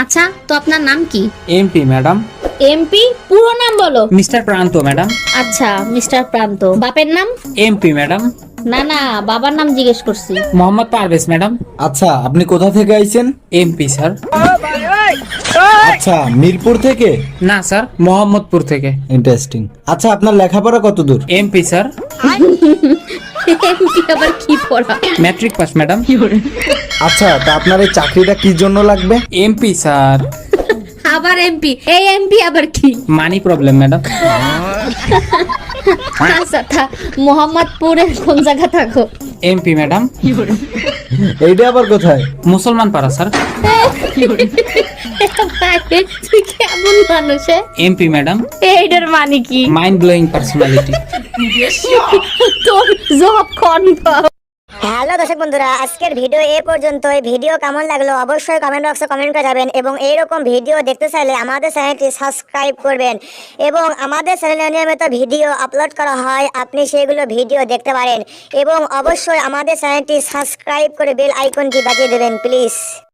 আচ্ছা, তো আপনার নাম কি? MP madam. এমপি? পুরো নাম বলো। মিস্টার প্রান্ত ম্যাডাম। আচ্ছা, মিস্টার প্রান্ত। বাপের নাম? MP madam. না না, বাবার নাম জিজ্ঞেস করছি। মোহাম্মদ পারভেজ ম্যাডাম। আচ্ছা, আপনি কোথা থেকে আইছেন? MP sir. আচ্ছা, মিরপুর থেকে? না স্যার, মোহাম্মদপুর থেকে। ইন্টারেস্টিং। আচ্ছা, আপনার লেখাপড়া কত দূর? MP sir. এমপি আবার কি পড়া? Matric pass madam. আচ্ছা, তা আপনার এই চাকরিটা কি জন্য লাগবে? MP sir. আবার এমপি? এই এমপি আবার কি? Money problem madam. আচ্ছা, মোহাম্মদপুরের কোন জায়গা থাকো? MP madam. এইটা আবার কোথায়? মুসলমান পাড়া স্যার। তুই কেমন মানুষ? MP madam. এইটার মানে কি? Mind blowing personality. তোর জব কনফার্ম। হ্যালো দর্শক বন্ধুরা, আজকের ভিডিও এ পর্যন্তই। ভিডিও কেমন লাগলো অবশ্যই কমেন্ট বক্সে কমেন্ট করে যাবেন, এবং এইরকম ভিডিও দেখতে চাইলে আমাদের চ্যানেলটি সাবস্ক্রাইব করবেন, এবং আমাদের চ্যানেলে নিয়মিত ভিডিও আপলোড করা হয়, আপনি সেগুলো ভিডিও দেখতে পারেন, এবং অবশ্যই আমাদের চ্যানেলটি সাবস্ক্রাইব করে বেল আইকনটি বাজিয়ে দেবেন প্লিজ।